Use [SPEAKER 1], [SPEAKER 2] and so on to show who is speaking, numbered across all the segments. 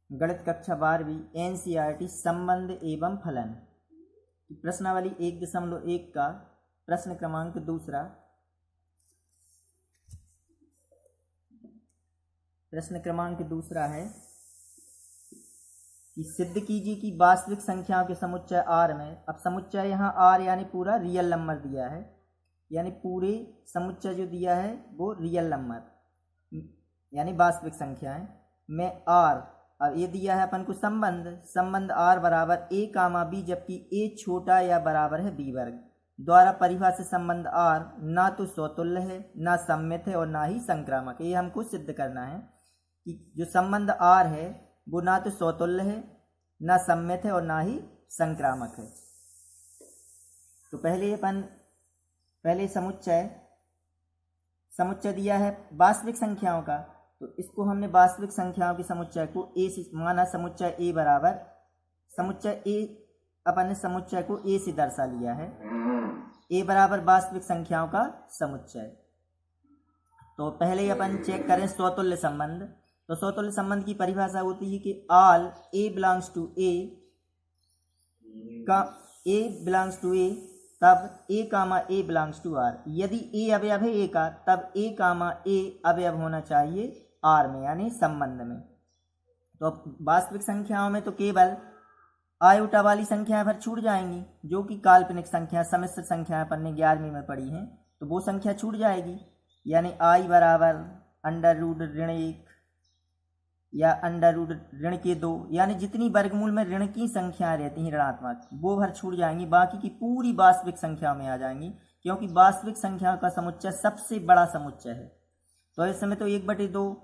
[SPEAKER 1] गणित कक्षा 12वीं एनसीईआरटी संबंध एवं फलन प्रश्नावली 1.1 का प्रश्न क्रमांक दूसरा। प्रश्न क्रमांक दूसरा है कि सिद्ध कीजिए कि वास्तविक संख्याओं के समुच्चय R में, अब समुच्चय यहाँ R यानी पूरा रियल नंबर दिया है, यानी पूरे समुच्चय जो दिया है वो रियल नंबर यानी वास्तविक संख्याएं में R। अब ये दिया है अपन को संबंध R बराबर a कामा b, जबकि a छोटा या बराबर है b वर्ग द्वारा परिभाषित संबंध R ना तो स्वतुल्य है, ना सममित है और ना ही संक्रामक है। ये हमको सिद्ध करना है कि जो संबंध R है वो ना तो स्वतुल्य है, ना सममित है और ना ही संक्रामक है। तो पहले समुच्चय दिया है वास्तविक संख्याओं का, तो इसको हमने वास्तविक संख्याओं के समुच्चय को a से माना। समुच्चय a बराबर अपन ने समुच्चय को a से दर्शा लिया है। a बराबर वास्तविक संख्याओं का समुच्चय। तो पहले अपन चेक करें स्वतुल्य संबंध। तो स्वतुल्य संबंध की परिभाषा होती है कि all a belongs to a तब a comma a belongs to R। यदि a अवयव है a का, तब a कामा a अवयव होना चाहिए R में यानी संबंध में। तो वास्तविक संख्याओं में तो केवल आयोटा वाली संख्याएं भर छूट जाएंगी, जो कि काल्पनिक संख्या सम्मिश्र संख्या अपन ने 11वीं में पढ़ी हैं, तो वो संख्या छूट जाएगी। यानी I बराबर √1 या √2, यानी जितनी वर्गमूल में ऋण की संख्याएं रहती हैं ऋणात्मक, वो भर छूट जाएंगी, बाकी की पूरी वास्तविक संख्या में आ जाएंगी, क्योंकि वास्तविक संख्या का समुच्चय सबसे बड़ा समुच्चय है। तो इस समय तो 1/2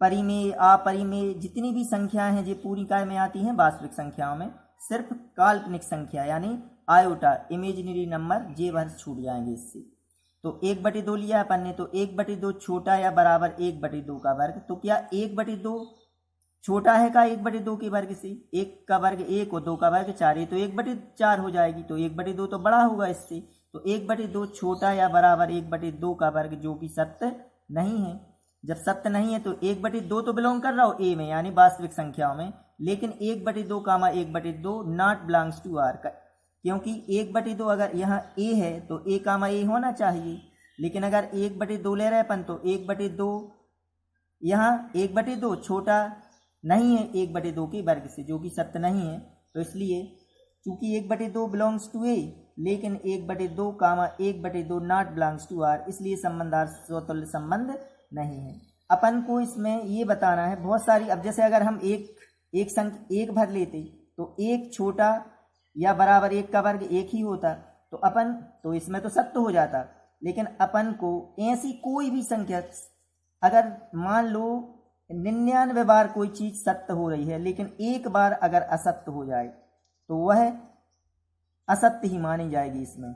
[SPEAKER 1] परिमेय अपरिमेय जितनी भी संख्याएं हैं जो पूरी काय में आती हैं वास्तविक संख्याओं में, सिर्फ काल्पनिक संख्या यानी आयोटा इमेजिनरी नंबर जे भर छूट जाएंगे इससे। तो 1/2 लिया अपन ने, तो 1/2 छोटा या बराबर 1/2 का वर्ग। तो क्या 1/2 छोटा है का 1/2 के वर्ग से? 1 का वर्ग 1 और 2 का वर्ग 4, ये तो 1/4 हो जाएगी। तो 1/2 तो बड़ा होगा इससे। तो 1/2 छोटा या बराबर 1/2 का वर्ग, जो कि सत्य नहीं है। जब सत्य नहीं है तो 1/2 तो बिलोंग कर रहा हो a में यानी वास्तविक संख्याओं में, लेकिन 1/2 कामा 1/2 नॉट बिलोंग्स टू R, क्योंकि 1/2 अगर यहाँ a है तो a कामा a होना चाहिए, लेकिन अगर 1/2 ले रहे अपन तो 1/2 यहाँ 1/2 छोटा नहीं है 1/2 के वर्ग से, जो कि सत्य नहीं है। तो इसलिए चूंकि 1/2 बिलोंग्स टू a, लेकिन 1/2 कामा 1/2 नॉट बिलोंग्स टू R, इसलिए संबंध R स्वतुल्य संबंध नहीं है। अपन को इसमें ये बताना है बहुत सारी। अब जैसे अगर हम एक भर लेते तो 1 छोटा या बराबर 1 का वर्ग 1 ही होता, तो इसमें तो सत्य हो जाता। लेकिन अपन को ऐसी कोई भी संख्या, अगर मान लो 99 बार कोई चीज सत्य हो रही है, लेकिन एक बार अगर असत्य हो जाए तो वह असत्य ही मानी जाएगी इसमें।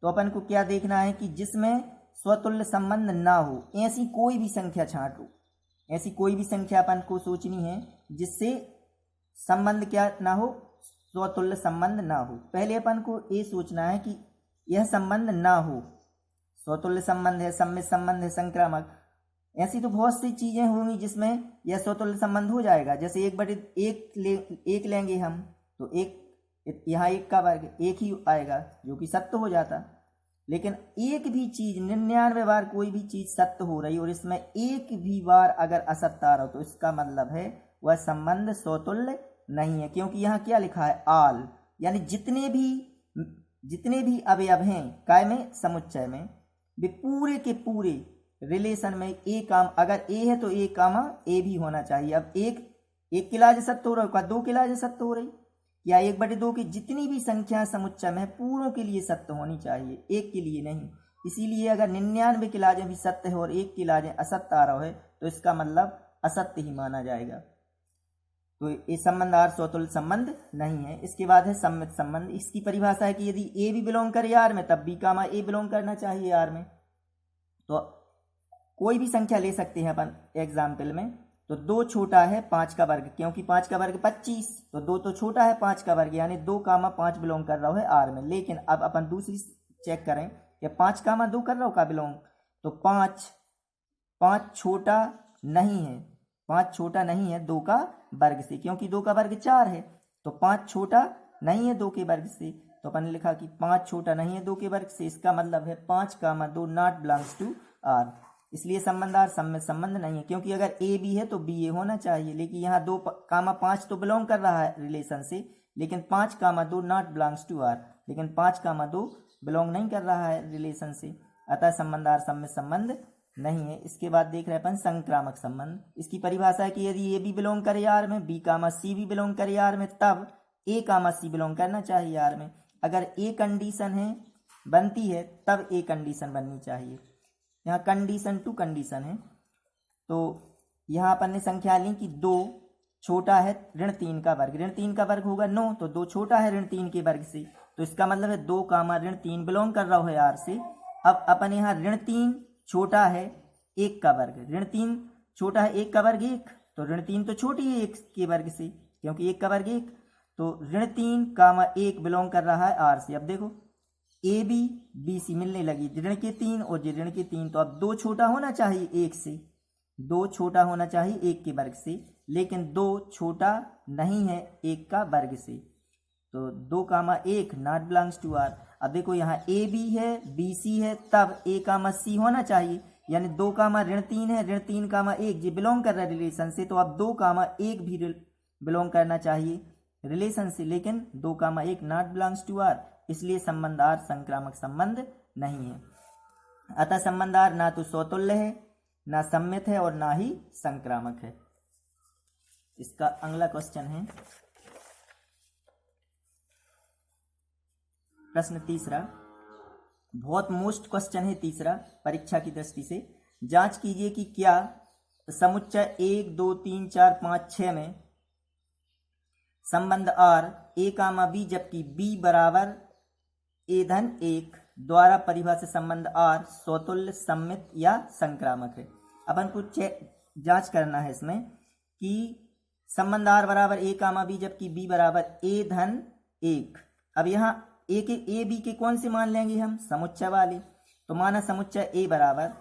[SPEAKER 1] तो अपन को क्या देखना है कि जिसमें स्वतुल्य संबंध ना हो, ऐसी कोई भी संख्या छांट लो, ऐसी कोई भी संख्या अपन को सोचनी है जिससे संबंध क्या ना हो, स्वतुल्य संबंध ना हो। पहले अपन को ये सोचना है कि यह संबंध ना हो। स्वतुल्य संबंध है, सम्मिश्र संबंध है, संक्रामक, ऐसी तो बहुत सी चीजें होंगी जिसमें यह स्वतुल्य संबंध हो जाएगा। जैसे 1/1 लेंगे हम, तो यहाँ 1 का वर्ग 1 ही आएगा, जो कि सत्य हो जाता। लेकिन एक भी चीज 99 बार कोई भी चीज सत्य हो रही और इसमें एक भी बार अगर असत्य आ रहा हो, तो इसका मतलब है वह संबंध स्वतुल्य नहीं है। क्योंकि यहाँ क्या लिखा है, ऑल, यानी जितने भी अवयव हैं काय में समुच्चय में, वे पूरे के पूरे रिलेशन में a काम, अगर a है तो a कामा a भी होना चाहिए। अब एक के लाज सत्य हो रहा है, 2 के लाज सत्य हो रही, या 1/2 की जितनी भी संख्या समुच्चय में पूरों के लिए सत्य होनी चाहिए, एक के लिए नहीं। इसीलिए अगर 99 के लाजे भी सत्य है और 1 के लाजे असत्य आ रहा है, तो इसका मतलब असत्य ही माना जाएगा। तो ये संबंध R स्वतुल्य संबंध नहीं है। इसके बाद है सम्मित संबंध। इसकी परिभाषा है कि यदि a भी बिलोंग करे R में, तब b कामा a बिलोंग करना चाहिए R में। तो कोई भी संख्या ले सकते हैं अपन एग्जाम्पल में। तो 2 छोटा है 5 का वर्ग, क्योंकि 5 का वर्ग 25, तो 2 तो छोटा है 5 का वर्ग, यानी 2 कामा 5 बिलोंग कर रहा है R में। लेकिन अब अपन दूसरी चेक करें कि 5 कामा 2 कर रहा हो का बिलोंग, तो 5 छोटा नहीं है, 5 छोटा नहीं है 2 का वर्ग से, क्योंकि 2 का वर्ग 4 है, तो 5 छोटा नहीं है 2 के वर्ग से। तो अपन ने लिखा कि 5 छोटा नहीं है 2 के वर्ग से, इसका मतलब है 5, 2 नॉट बिलोंग्स टू आर। इसलिए संबंधार सम्मित संबंध नहीं है, क्योंकि अगर ए बी है तो बी ए होना चाहिए, लेकिन यहाँ 2, 5 तो बिलोंग कर रहा है रिलेशन से, लेकिन 5, 2 नॉट बिलोंग्स टू आर, लेकिन 5, 2 बिलोंग नहीं कर रहा है रिलेशन से, अतः संबंधार सम्मित संबंध नहीं है। इसके बाद देख रहे हैं अपन संक्रामक संबंध। इसकी परिभाषा है कि यदि ए बी बिलोंग करे आर में, बी सी भी बिलोंग करे आर में, तब ए सी बिलोंग करना चाहिए आर में। अगर ए कंडीशन है बनती है तब ए कंडीशन बननी चाहिए। यहाँ कंडीशन टू कंडीशन है, तो यहाँ अपन ने संख्या ली कि 2 छोटा है ऋण 3 का वर्ग, ऋण 3 का वर्ग होगा 9, तो 2 छोटा है ऋण 3 के वर्ग से, तो इसका मतलब है 2, ऋण 3 बिलोंग कर रहा है आर से। अब अपन यहाँ ऋण 3 छोटा है 1 का वर्ग, ऋण 3 छोटा है 1 का वर्ग 1, तो ऋण 3 तो छोटी है 1 के वर्ग से, क्योंकि 1 का वर्ग 1, तो ऋण 3, 1 बिलोंग कर रहा है आर से। अब देखो ए बी बी सी मिलने लगी, ऋण के 3 और ऋण के 3, तो अब 2 छोटा होना चाहिए 1 से, 2 छोटा होना चाहिए 1 के वर्ग से, लेकिन 2 छोटा नहीं है 1 का वर्ग से, तो 2, 1 नॉट बिलोंग्स टू आर। अब देखो यहाँ ए बी है बी सी है, तब ए सी होना चाहिए, यानी 2, ऋण 3 है, ऋण 3, 1 ये बिलोंग कर रहा है रिलेशन से, तो अब 2, 1 भी बिलोंग करना चाहिए रिलेशन से, लेकिन 2, 1 नॉट बिलोंग्स टू आर, इसलिए संबंधार संक्रामक संबंध नहीं है। अतः संबंधार ना तो स्वतुल्य है, ना सम्मित है, और ना ही संक्रामक है। इसका अगला क्वेश्चन है प्रश्न तीसरा, बहुत मोस्ट क्वेश्चन है तीसरा परीक्षा की दृष्टि से। जांच कीजिए कि क्या समुच्चय 1, 2, 3, 4, 5, 6 में संबंध आर ए बी, जबकि बी बराबर A1 द्वारा परिभाषित संबंध आर स्वतुल्य, सम्मित या संक्रामक है। अपन को जांच करना है इसमें कि संबंध आर बराबर ए बी, जबकि बी बराबर A1। अब यहाँ ए बी के कौन से मान लेंगे हम, समुच्चय वाले, तो माना समुच्चय ए बराबर,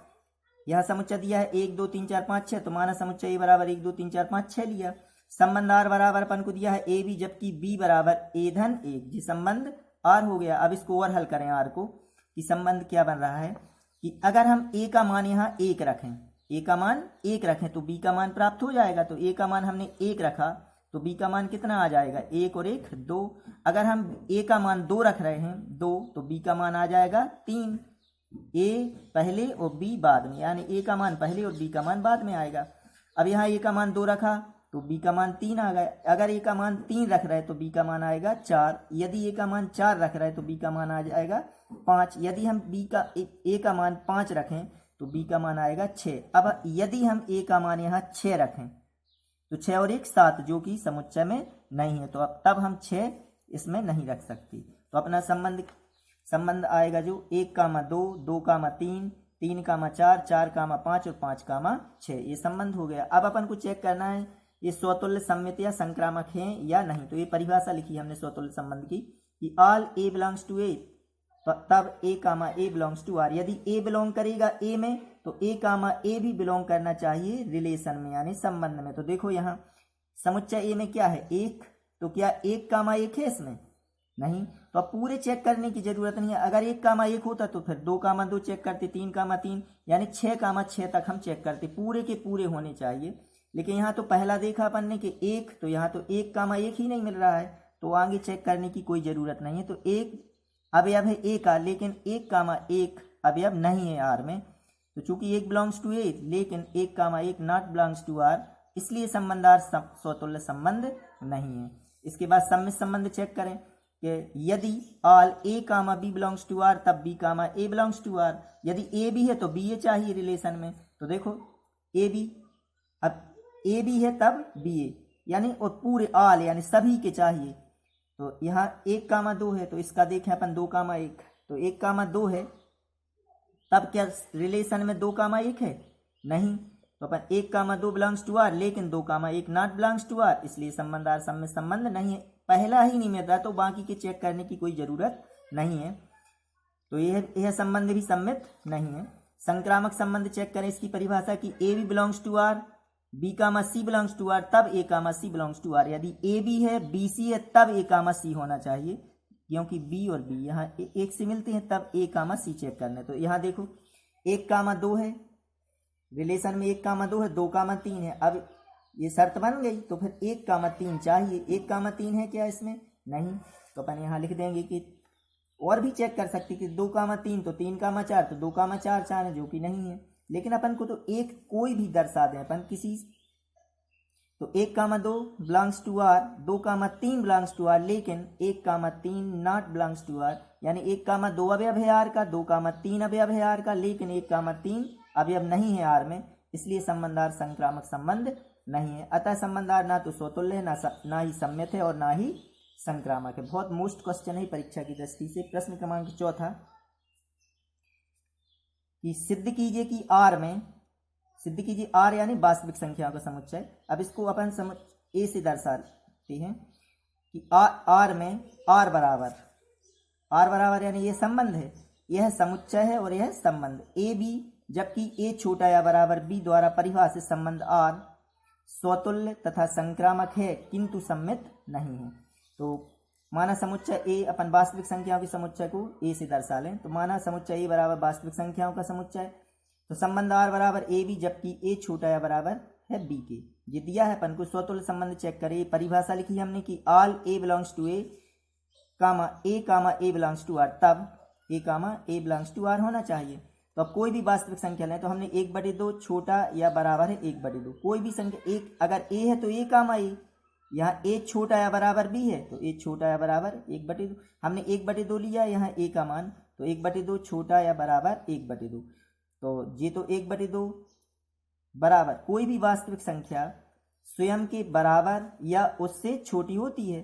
[SPEAKER 1] यह समुच्चय दिया है 1, 2, 3, 4, 5, 6, तो माना समुच्चय ए बराबर 1, 2, 3, 4, 5, 6 लिया। संबंध आर बराबर अपन को दिया है ए बी, जबकि बी बराबर A1, जी संबंध आर हो गया। अब इसको और हल करें आर को, कि संबंध क्या बन रहा है कि अगर हम ए का मान यहाँ 1 रखें, ए का मान 1 रखें तो बी का मान प्राप्त हो जाएगा। तो ए का मान हमने 1 रखा तो बी का मान कितना आ जाएगा, 1 और 1 2। अगर हम ए का मान 2 रख रहे हैं 2, तो बी का मान आ जाएगा 3। ए पहले और बी बाद में, यानी ए का मान पहले और बी का मान बाद में आएगा। अब यहाँ ए का मान 2 रखा तो बी का मान 3 आ गया। अगर ए का मान 3 रख रहा है तो बी का मान आएगा 4। यदि ए का मान 4 रख रहा है तो बी का मान आ जाएगा 5। यदि हम ए का मान 5 रखें तो बी का मान आएगा 6। अब यदि हम ए का मान यहाँ 6 रखें तो 6 और 1 7, जो कि समुच्चय में नहीं है, तो अब तब हम 6 इसमें नहीं रख सकते। तो अपना संबंध आएगा जो 1, 2, 2, 3, 3, 4, 4, 5 और 5, 6, ये संबंध हो गया। अब अपन को चेक करना है ये स्वतुल्य, सम्मित या संक्रामक हैं या नहीं। तो ये परिभाषा लिखी हमने स्वतुल्य संबंध की कि ऑल ए बिलोंग्स टू ए, तब ए बिलोंग्स टू आर। यदि ए बिलोंग करेगा ए में तो ए भी बिलोंग करना चाहिए रिलेशन में, यानी संबंध में। तो देखो यहाँ समुच्चय ए में क्या है 1, तो क्या 1, 1 है इसमें, नहीं। तो अब पूरे चेक करने की जरूरत नहीं है। अगर 1, 1 होता तो फिर 2, 2 चेक करते, 3, 3, यानी 6, 6 तक हम चेक करते, पूरे के पूरे होने चाहिए। लेकिन यहाँ तो पहला देखा अपन ने कि 1, तो यहाँ तो 1, 1 ही नहीं मिल रहा है, तो आगे चेक करने की कोई ज़रूरत नहीं है। तो 1 अवयव है ए का, लेकिन 1, 1 अवयव नहीं है आर में। तो चूंकि 1 बिलोंग्स टू ए लेकिन 1, 1 नॉट बिलोंग्स टू आर, इसलिए संबंधार स्वतुल्य संबंध नहीं है। इसके बाद सम्मित संबंध चेक करें कि यदि all a, B belongs to R, तब b, a belongs to R. यदि ए भी है तो बी ए चाहिए रिलेशन में। तो देखो ए बी, अब ए बी है तब बी ए, यानी और पूरे ऑल यानी सभी के चाहिए। तो यहाँ 1, 2 है, तो इसका देखें अपन 2, 1, तो 1, 2 है, तब क्या रिलेशन में 2, 1 है, नहीं। तो अपन 1, 2 बिलोंग्स टू आर, लेकिन 2, 1 नॉट बिलोंग्स टू आर, इसलिए संबंधार सम्मित संबंध नहीं है। पहला ही नहीं मिल रहा तो बाकी के चेक करने की कोई जरूरत नहीं है। तो यह संबंध भी सम्मित नहीं है। संक्रामक संबंध चेक करें, इसकी परिभाषा की A B belongs to R, B comma C belongs to R तब A comma C belongs to R. यदि ए बी है बी सी है तब ए कामा सी होना चाहिए, क्योंकि बी और बी यहाँ एक से मिलते हैं, तब ए कामा सी चेक करना है। तो यहाँ देखो 1 कामा 2 है, रिलेशन में 1 कामा 2 है, 2 कामा 3 है। अब ये शर्त बन गई, तो फिर 1 कामा 3 चाहिए। 1 कामा 3 है क्या इसमें? नहीं। तो अपन यहाँ लिख देंगे कि और भी चेक कर सकते कि 2 कामा 3 तो 3 कामा 4 तो 2 कामा 4 4 है, जो कि नहीं है। लेकिन अपन को तो एक कोई भी दर्शा दें अपन किसी, तो 1 comma 2 belongs to R, 2 comma 3 belongs to R, लेकिन 1 comma 3 not belongs to R. यानी 1 कामा 2 अवयव है आर का, 2 कामा 3 अवयव है आर का, लेकिन 1 कामा 3 अवयव नहीं है आर में, इसलिए संबंधार संक्रामक संबंध नहीं है। अतः संबंधार ना तो स्वतुल्य है, ना ही सम्मित है और ना ही संक्रामक है। बहुत मोस्ट क्वेश्चन है परीक्षा की दृष्टि से। प्रश्न क्रमांक 4 कि सिद्ध कीजिए कि आर में, सिद्ध कीजिए आर यानी वास्तविक संख्याओं का समुच्चय। अब इसको अपन ए से दर्शाते हैं कि आर में आर बराबर यानी ये संबंध है, यह समुच्चय है और यह संबंध ए बी, जबकि ए छोटा या बराबर बी द्वारा परिभाषित संबंध आर स्वतुल्य तथा संक्रामक है किंतु सम्मित नहीं है। तो माना समुच्चय ए, अपन वास्तविक संख्याओं के समुच्चय को ए से दर्शा लें। तो माना समुच्चय ए बराबर वास्तविक संख्याओं का समुच्चय, तो संबंध आर बराबर ए बी, जबकि ए छोटा या बराबर है बी के। ये दिया है अपन को, स्वतुल्य संबंध चेक करें। परिभाषा लिखी हमने कि all A belongs to A comma A belongs to R, तब A comma A belongs to R होना चाहिए। तो अब कोई भी वास्तविक संख्या लें, तो हमने 1/2 छोटा या बराबर है 1/2, कोई भी संख्या एक अगर ए है तो ए कामा ए, यहाँ ए छोटा या बराबर बी है तो ए छोटा या बराबर 1/2। हमने 1/2 लिया यहाँ ए का मान, तो 1/2 छोटा या बराबर 1/2। तो ये तो 1/2 बराबर कोई भी वास्तविक संख्या स्वयं के बराबर या उससे छोटी होती है।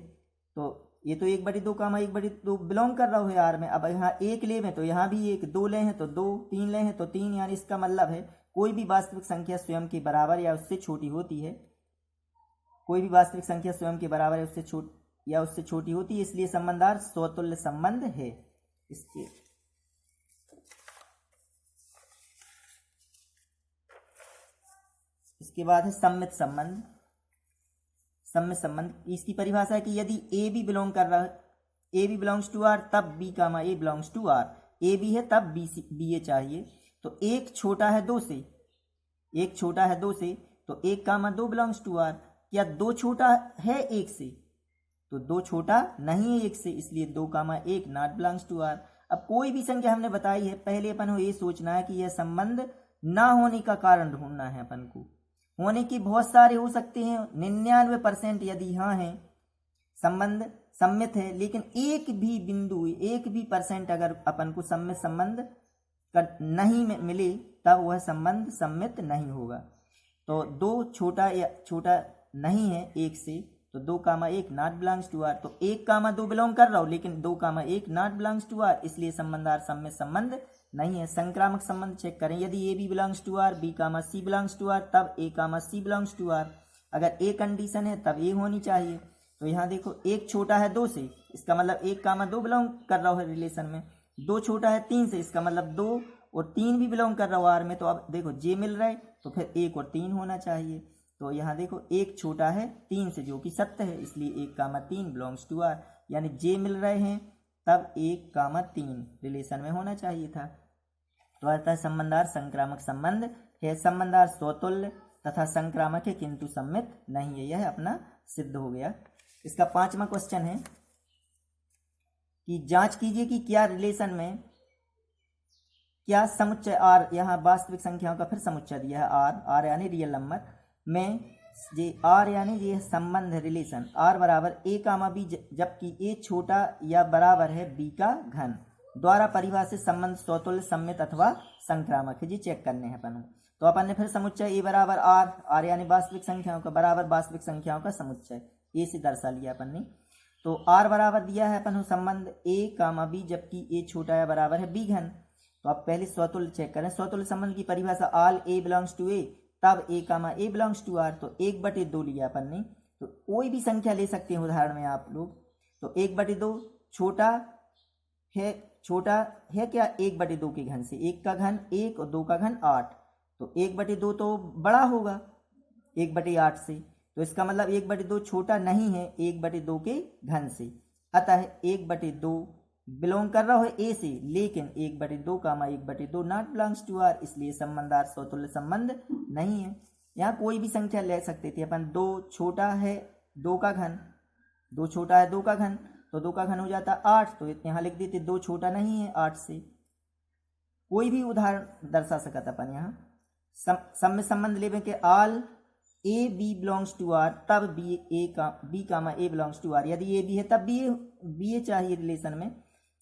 [SPEAKER 1] तो ये तो 1/2 कामा 1/2 बिलोंग कर रहा है आर में। अब यहाँ 1 ले हैं तो यहाँ भी 1, 2 ले हैं तो 2, 3 ले हैं तो 3, यानी इसका मतलब है कोई भी वास्तविक संख्या स्वयं के बराबर या उससे छोटी होती है, कोई भी वास्तविक संख्या स्वयं के बराबर या उससे छोटी होती है, इसलिए संबंधार स्वतुल्य संबंध है। इसके बाद है सम्मित संबंध। सम्मित संबंध इसकी परिभाषा है कि यदि ए बी बिलोंग कर रहा है, a B belongs to R, तब b comma A belongs to R. A b है तब बी ए चाहिए। तो 1 छोटा है 2 से, 1 छोटा है 2 से, तो 1 कामा 2 बिलोंग्स टू आर। क्या 2 छोटा है 1 से? तो 2 छोटा नहीं है 1 से, इसलिए 2 कामा 1 नॉट बिलोंग्स टू आर। अब कोई भी संख्या हमने बताई है, पहले अपन को ये सोचना है कि यह संबंध ना होने का कारण ढूंढना है। अपन को होने की बहुत सारे हो सकते हैं, 99% यदि हाँ है संबंध सम्मित है, लेकिन एक भी बिंदु 1% अगर अपन को सम्मित संबंध नहीं मिले तब वह संबंध सम्मित नहीं होगा। तो 2 छोटा नहीं है 1 से, तो 2 कामा 1 नॉट बिलोंग्स टू आर। तो 1 कामा 2 बिलोंग कर रहा हूं, लेकिन 2 कामा 1 नॉट बिलोंग्स टू आर, इसलिए संबंधार सम्मित संबंध नहीं है। संक्रामक संबंध चेक करें। यदि A B belongs to R, B comma C belongs to R, तब A comma C belongs to R. अगर ए कंडीशन है तब ए होनी चाहिए। तो यहाँ देखो 1 छोटा है 2 से, इसका मतलब 1 कामा 2 बिलोंग कर रहा है रिलेशन में। 2 छोटा है 3 से, इसका मतलब 2 और 3 भी बिलोंग कर रहा है आर में। तो अब देखो जे मिल रहा है तो फिर 1 और 3 होना चाहिए। तो यहाँ देखो 1 छोटा है 3 से, जो कि सत्य है, इसलिए 1 कामा 3 बिलोंग्स टू आर। यानी जे मिल रहे हैं तब 1 कामा 3 रिलेशन में होना चाहिए था। तो अतः संबंधार संक्रामक संबंध है। संबंधार स्वतुल्य तथा संक्रामक है किंतु सम्मित नहीं है। यह अपना सिद्ध हो गया। इसका 5वां क्वेश्चन है कि जांच कीजिए कि क्या रिलेशन में क्या समुच्चय आर, यहाँ वास्तविक संख्याओं का फिर समुच्चय दिया है आर यानी रियल नंबर में, ये आर यानी ये संबंध रिलेशन आर बराबर ए कामा बी, जबकि ए छोटा या बराबर है बी का घन द्वारा परिभाषित संबंध स्वतुल्य सम्मित अथवा संक्रामक है। जी चेक करने हैं अपन। तो अपन ने फिर समुच्चय ए बराबर आर यानी वास्तविक संख्याओं का बराबर वास्तविक संख्याओं का समुच्चय ए से दर्शा लिया अपन ने। तो आर बराबर दिया है अपन संबंध ए कामा बी, जबकि ए छोटा या बराबर है बी घन। तो अब पहले स्वतुल्य चेक करें। स्वतुल्य संबंध की परिभाषा ऑल ए बिलोंग्स टू ए, तब A comma A belongs to are. तो 1/2 लिया अपन ने, तो कोई भी संख्या ले सकते हैं उदाहरण में आप लोग। तो 1/2 छोटा है क्या 1/2 के घन से, 1 का घन 1 और 2 का घन 8। तो 1/2 तो बड़ा होगा 1/8 से, तो इसका मतलब 1/2 छोटा नहीं है 1/2 के घन से। अतः 1/2 बिलोंग कर रहा है ए से, लेकिन 1/2 कामा 1/2 नॉट बिलोंग्स टू आर, इसलिए संबंध आर स्वतुल्य संबंध नहीं है। यहाँ कोई भी संख्या ले सकते थे अपन। 2 छोटा है 2 का घन, 2 छोटा है 2 का घन, तो 2 का घन हो जाता 8, तो यहाँ लिख देते 2 छोटा नहीं है 8 से। कोई भी उदाहरण दर्शा सकता अपन। यहाँ सम में संबंध लेवे के all a B belongs to R, तब b comma A belongs to R. यदि ए बी है तब बी ए चाहिए रिलेशन में।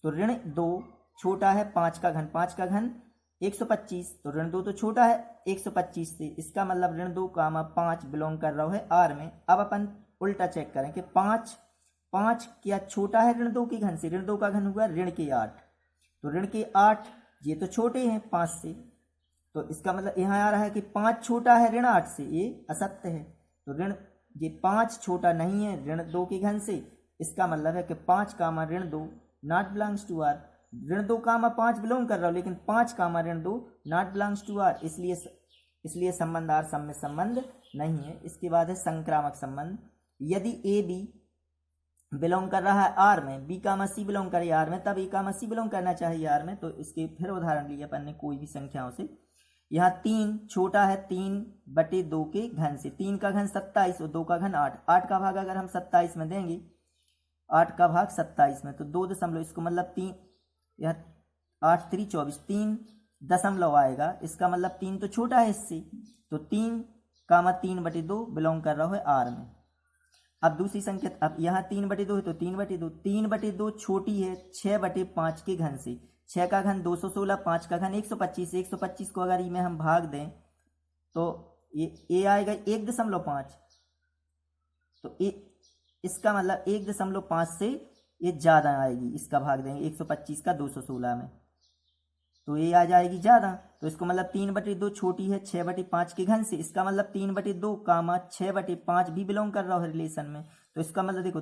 [SPEAKER 1] तो ऋण 2 छोटा है 5 का घन, 5 का घन 125, तो ऋण 2 तो छोटा है 125 से, इसका मतलब ऋण 2 कामा 5 बिलोंग कर रहा है आर में। अब अपन उल्टा चेक करें कि 5 क्या छोटा है ऋण 2 के घन से। ऋण 2 का घन हुआ ऋण के 8, तो ऋण के 8 ये तो छोटे हैं 5 से, तो इसका मतलब यहाँ आ रहा है कि 5 छोटा है ऋण 8 से, ये असत्य है। तो ऋण ये 5 छोटा नहीं है ऋण 2 के घन से, इसका मतलब है कि 5 कामा ऋण 2 नॉट बिलोंग्स टू आर। ऋण 2 कामा 5 बिलोंग कर रहा हूँ, लेकिन 5 कामा ऋण 2 नॉट बिलोंग्स टू आर, इसलिए संबंध आर सम में संबंध नहीं है। इसके बाद है संक्रामक संबंध। यदि ए बी बिलोंग कर रहा है आर में, बी कामा सी बिलोंग करे आर में, तब ए कामा सी बिलोंग करना चाहिए आर में। तो इसके फिर उदाहरण लिए अपन ने कोई भी संख्याओं से। यहाँ 3 छोटा है 3/2 के घन से, 3 का घन 27 और 2 का घन 8, 8 का भाग अगर हम 27 में देंगे, 8 का भाग 27 में, तो 2 दशमलव, इसको मतलब 3, यह 8 3 24, 3 दशमलव आएगा, इसका मतलब 3 तो छोटा है इससे, तो 3 कामा 3/2 बिलोंग कर रहा है आर में। अब दूसरी संख्या, अब यहाँ 3/2 है तो 3/2, 3/2 छोटी है 6/5 के घन से, 6 का घन 216, 5 का घन 125, 125 को अगर में हम भाग दें तो ये आएगा 1.5, तो इसका मतलब 1.5 से ये ज़्यादा आएगी, इसका भाग देंगे 125 का 216 में, तो ये आ जाएगी ज़्यादा। तो इसको मतलब 3/2 छोटी है 6/5 के घन से, इसका मतलब 3/2 कामा 6/5 भी बिलोंग कर रहा है रिलेशन में। तो इसका मतलब देखो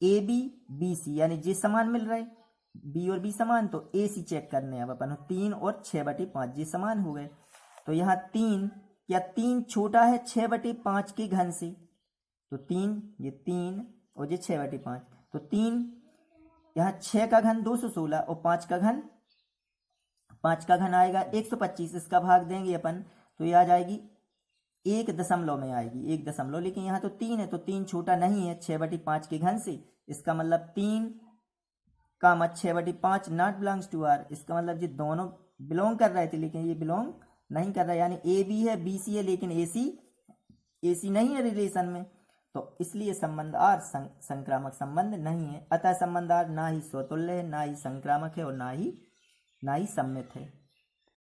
[SPEAKER 1] ए बी बी सी यानी जे समान मिल रहा है, बी और बी समान, तो ए सी चेक करने अब अपन 3 और 6/5 जे समान हो गए। तो यहाँ 3 छोटा है 6/5 के घन से, तो 3 और ये 6/5, तो 3 यहाँ 6 का घन 216 और 5 का घन आएगा 125, इसका भाग देंगे अपन तो ये आ जाएगी 1 दशमलव में आएगी, 1 दशमलव, लेकिन यहाँ तो 3 है, तो 3 छोटा नहीं है 6/5 के घन से, इसका मतलब 3 कामा 6/5 नॉट बिलोंग्स टू आर, इसका मतलब ये दोनों बिलोंग कर रहे थे लेकिन ये बिलोंग नहीं कर रहा है, यानी ए बी है बी सी है लेकिन ए सी नहीं है रिलेशन में, तो इसलिए संबंध आर संक्रामक संबंध नहीं है। अतः संबंध आर ना ही स्वतुल्य है, ना ही संक्रामक है और ना ही सम्मित है।